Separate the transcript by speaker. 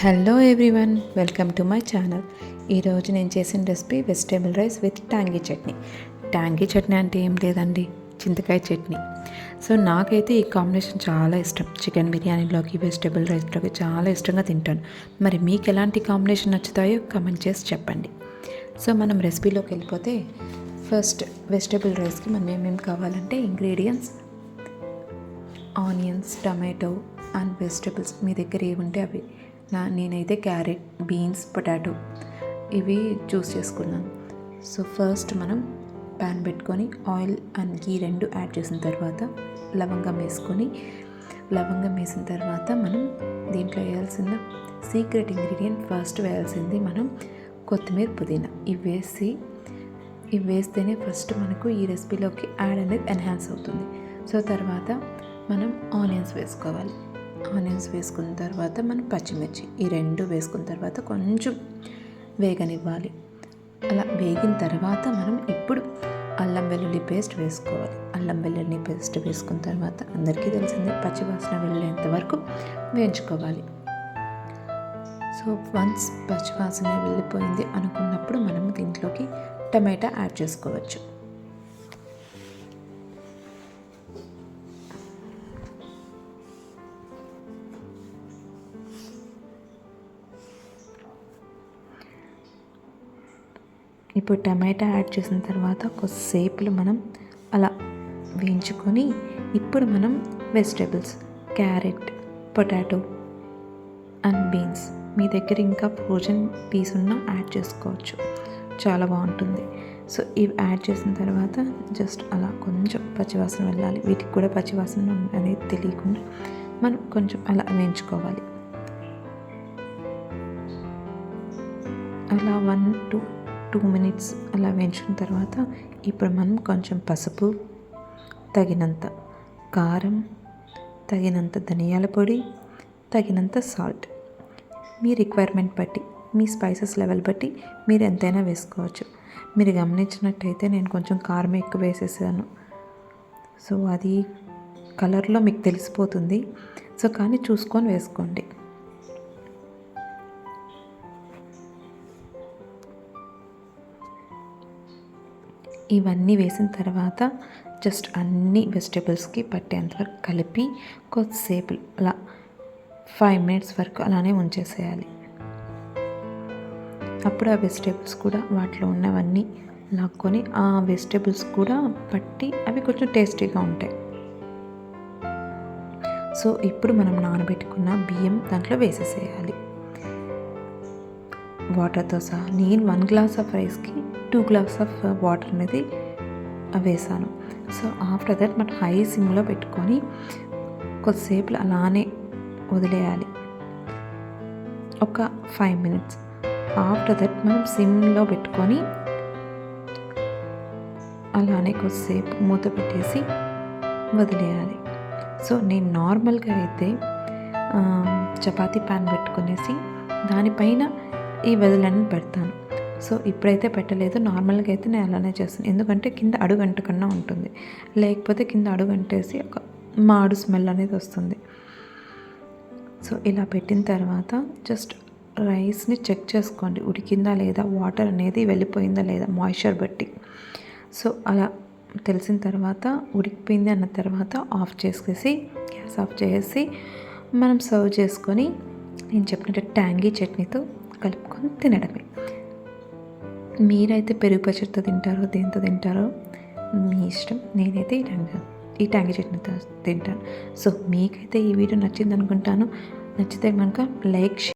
Speaker 1: Hello everyone, welcome to my channel. ఈరోజు నేను చేసిన recipe vegetable rice with tangy chutney. Tangy chutney అంటే ఏం లేదండి, చింతకాయ చట్నీ. సో నాకైతే ఈ కాంబినేషన్ చాలా ఇష్టం. చికెన్ బిర్యానీలోకి, వెజిటేబుల్ రైస్లోకి చాలా ఇష్టంగా తింటాను. మరి మీకు ఎలాంటి కాంబినేషన్ నచ్చుతాయో కమెంట్ చేసి చెప్పండి. సో మనం రెసిపీలోకి వెళ్ళిపోతే, ఫస్ట్ వెజిటేబుల్ రైస్కి మనం ఏమేమి కావాలంటే ingredients: onions, tomato and vegetables. మీ దగ్గర ఏముంటే అవి. నేనైతే క్యారెట్, బీన్స్, పొటాటో ఇవి చూస్ చేసుకున్నాను. సో ఫస్ట్ మనం ప్యాన్ పెట్టుకొని ఆయిల్ అండ్ గీ రెండు యాడ్ చేసిన తర్వాత లవంగం వేసిన తర్వాత మనం దీంట్లో వేయాల్సిన సీక్రెట్ ఇంగ్రీడియంట్, ఫస్ట్ వేయాల్సింది మనం కొత్తిమీర, పుదీనా. ఇవి వేస్తేనే ఫస్ట్ మనకు ఈ రెసిపీలోకి యాడ్ అనేది ఎన్హాన్స్ అవుతుంది. సో తర్వాత మనం ఆనియన్స్ వేసుకోవాలి. ఆనియన్స్ వేసుకున్న తర్వాత మనం పచ్చిమిర్చి ఈ రెండు వేసుకున్న తర్వాత కొంచెం వేగనివ్వాలి. అలా వేగిన తర్వాత మనం ఇప్పుడు అల్లం వెల్లుల్లి పేస్ట్ వేసుకోవాలి. అల్లం వెల్లుల్లి పేస్ట్ వేసుకున్న తర్వాత అందరికీ తెలిసిందే, పచ్చివాసన వెళ్ళేంత వరకు వేయించుకోవాలి. సో వన్స్ పచ్చివాసన వెళ్ళిపోయింది అనుకున్నప్పుడు మనం దీంట్లోకి టమాటా యాడ్ చేసుకోవచ్చు. ఇప్పుడు టమాటా యాడ్ చేసిన తర్వాత కొద్దిసేపులో మనం అలా వేయించుకొని ఇప్పుడు మనం vegetables, carrot, potato and beans, మీ దగ్గర ఇంకా ఫ్రోజన్ పీస్ ఉన్నా యాడ్ చేసుకోవచ్చు, చాలా బాగుంటుంది. సో ఇవి యాడ్ చేసిన తర్వాత జస్ట్ అలా కొంచెం పచ్చివాసన వెళ్ళాలి. వీటికి కూడా పచ్చివాసన అనేది తెలియకుండా మనం కొంచెం అలా వేయించుకోవాలి. అలా 1 to 2 minutes అలా వేయించిన తర్వాత ఇప్పుడు మనం కొంచెం పసుపు, తగినంత కారం, తగినంత ధనియాల పొడి, తగినంత సాల్ట్, మీ రిక్వైర్మెంట్ బట్టి, మీ స్పైసెస్ లెవెల్ బట్టి మీరు ఎంతైనా వేసుకోవచ్చు. మీరు గమనించినట్టయితే నేను కొంచెం కారం ఎక్కువ వేసేసాను. సో అది కలర్లో మీకు తెలిసిపోతుంది. సో కానీ చూసుకొని వేసుకోండి. ఇవన్నీ వేసిన తర్వాత జస్ట్ అన్ని వెజిటేబుల్స్కి పట్టేంతవరకు కలిపి కొద్దిసేపు అలా 5 minutes వరకు అలానే ఉంచేసేయాలి. అప్పుడు ఆ వెజిటేబుల్స్ కూడా వాటిలో ఉన్నవన్నీ లాక్కొని ఆ వెజిటేబుల్స్ కూడా పట్టి అవి కొంచెం టేస్టీగా ఉంటాయి. సో ఇప్పుడు మనం నానబెట్టుకున్న బియ్యం దాంట్లో వేసేసేయాలి వాటర్తో సహా. నేను 1 glass ఆఫ్ రైస్కి 2 glass ఆఫ్ వాటర్ అనేది వేసాను. సో ఆఫ్టర్ దట్ మనం హై సిమ్లో పెట్టుకొని కొద్దిసేపు అలానే వదిలేయాలి, ఒక 5 minutes. ఆఫ్టర్ దట్ మనం సిమ్లో పెట్టుకొని అలానే కొద్దిసేపు మూత పెట్టేసి వదిలేయాలి. సో నేను నార్మల్గా అయితే చపాతీ ప్యాన్ పెట్టుకునేసి దానిపైన ఈ వెదలన్నీ పెడతాను. సో ఇప్పుడైతే పెట్టలేదు, నార్మల్గా అయితే నేను అలానే చేస్తాను. ఎందుకంటే కింద అడుగంటకన్నా ఉంటుంది, లేకపోతే కింద అడుగంటేసి ఒక మాడు స్మెల్ అనేది వస్తుంది. సో ఇలా పెట్టిన తర్వాత జస్ట్ రైస్ని చెక్ చేసుకోండి, ఉడికిందా లేదా, వాటర్ అనేది వెళ్ళిపోయిందా లేదా మాయిశ్చర్ బట్టి. సో అలా తెలిసిన తర్వాత ఉడికిపోయింది అన్న తర్వాత గ్యాస్ ఆఫ్ చేసి మనం సర్వ్ చేసుకొని నేను చెప్పినట్టు టాంగీ చట్నీతో కలుపుకొని తినడమే. మీరైతే పెరుగు పచ్చడితో తింటారో దేంతో తింటారో మీ ఇష్టం. నేనైతే ఈ టాంగీ చట్నీతో తింటాను. సో మీకైతే ఈ వీడియో నచ్చింది అనుకుంటాను. నచ్చితే కనుక లైక్